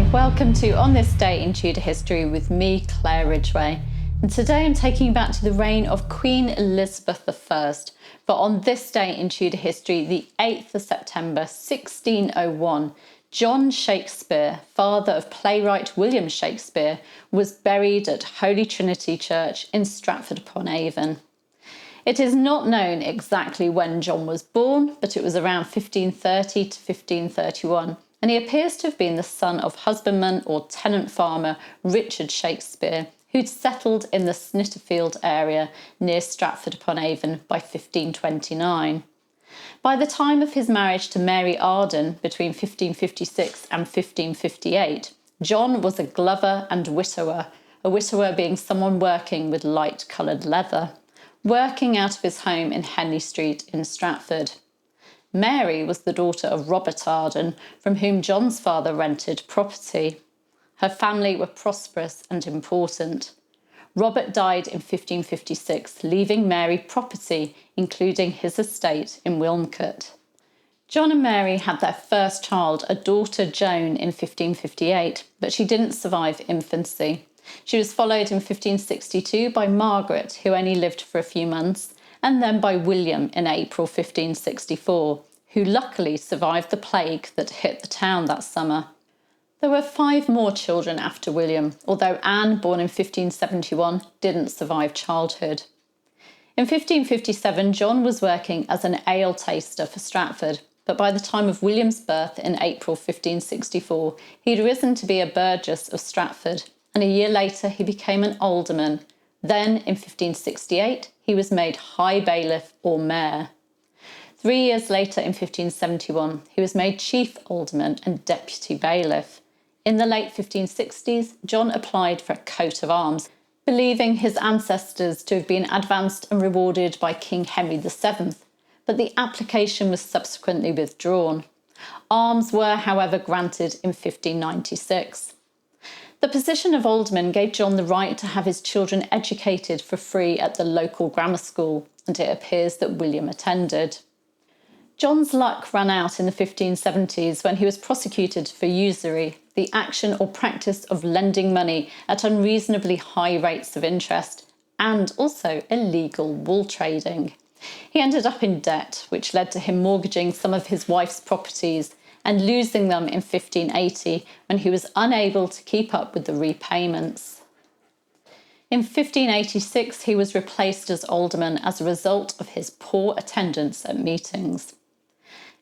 Hi, welcome to On This Day in Tudor History with me, Claire Ridgway. And today I'm taking you back to the reign of Queen Elizabeth I. But on this day in Tudor history, the 8th of September, 1601, John Shakespeare, father of playwright William Shakespeare, was buried at Holy Trinity Church in Stratford-upon-Avon. It is not known exactly when John was born, but it was around 1530 to 1531, and he appears to have been the son of husbandman or tenant farmer Richard Shakespeare, who'd settled in the Snitterfield area near Stratford-upon-Avon by 1529. By the time of his marriage to Mary Arden between 1556 and 1558, John was a glover and widower, a widower being someone working with light-coloured leather, working out of his home in Henley Street in Stratford. Mary was the daughter of Robert Arden, from whom John's father rented property. Her family were prosperous and important. Robert died in 1556, leaving Mary property, including his estate in Wilmcote. John and Mary had their first child, a daughter Joan, in 1558, but she didn't survive infancy. She was followed in 1562 by Margaret, who only lived for a few months, and then by William in April 1564, who luckily survived the plague that hit the town that summer. There were 5 more children after William, although Anne, born in 1571, didn't survive childhood. In 1557, John was working as an ale taster for Stratford, but by the time of William's birth in April 1564, he'd risen to be a burgess of Stratford, and a year later he became an alderman. Then, in 1568, he was made High Bailiff or Mayor. 3 years later, in 1571, he was made Chief Alderman and Deputy Bailiff. In the late 1560s, John applied for a coat of arms, believing his ancestors to have been advanced and rewarded by King Henry VII, but the application was subsequently withdrawn. Arms were, however, granted in 1596. The position of alderman gave John the right to have his children educated for free at the local grammar school, and it appears that William attended. John's luck ran out in the 1570s when he was prosecuted for usury, the action or practice of lending money at unreasonably high rates of interest, and also illegal wool trading. He ended up in debt, which led to him mortgaging some of his wife's properties and losing them in 1580 when he was unable to keep up with the repayments. In 1586, he was replaced as alderman as a result of his poor attendance at meetings.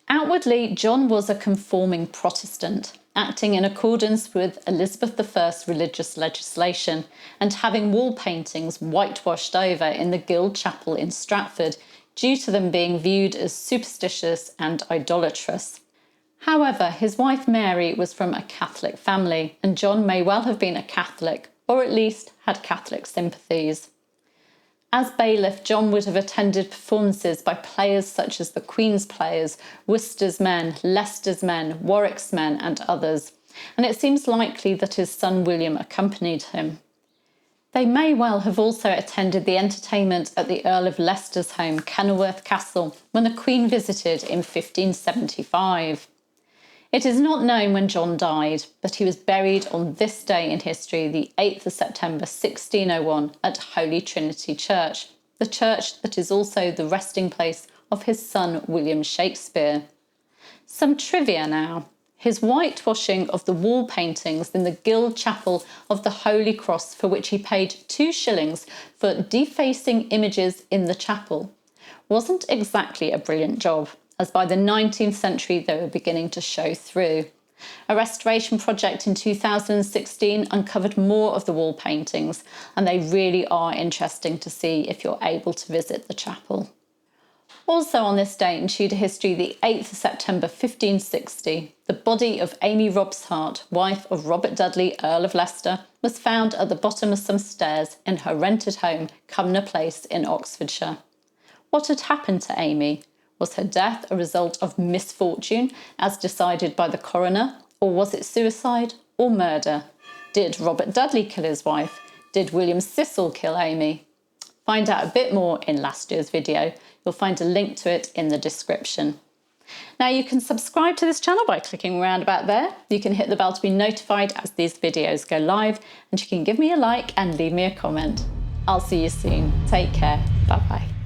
Outwardly, John was a conforming Protestant, acting in accordance with Elizabeth I's religious legislation and having wall paintings whitewashed over in the Guild Chapel in Stratford due to them being viewed as superstitious and idolatrous. However, his wife Mary was from a Catholic family, and John may well have been a Catholic, or at least had Catholic sympathies. As bailiff, John would have attended performances by players such as the Queen's Players, Worcester's Men, Leicester's Men, Warwick's Men, and others, and it seems likely that his son William accompanied him. They may well have also attended the entertainment at the Earl of Leicester's home, Kenilworth Castle, when the Queen visited in 1575. It is not known when John died, but he was buried on this day in history, the 8th of September 1601, at Holy Trinity Church, the church that is also the resting place of his son William Shakespeare. Some trivia now. His whitewashing of the wall paintings in the Guild Chapel of the Holy Cross, for which he paid 2 shillings for defacing images in the chapel, wasn't exactly a brilliant job, as by the 19th century they were beginning to show through. A restoration project in 2016 uncovered more of the wall paintings, and they really are interesting to see if you're able to visit the chapel. Also on this day in Tudor history, the 8th of September 1560, the body of Amy Robsart, wife of Robert Dudley, Earl of Leicester, was found at the bottom of some stairs in her rented home, Cumnor Place in Oxfordshire. What had happened to Amy? Was her death a result of misfortune, as decided by the coroner, or was it suicide or murder? Did Robert Dudley kill his wife? Did William Cecil kill Amy? Find out a bit more in last year's video. You'll find a link to it in the description. Now you can subscribe to this channel by clicking around about there. You can hit the bell to be notified as these videos go live, and you can give me a like and leave me a comment. I'll see you soon. Take care. Bye bye.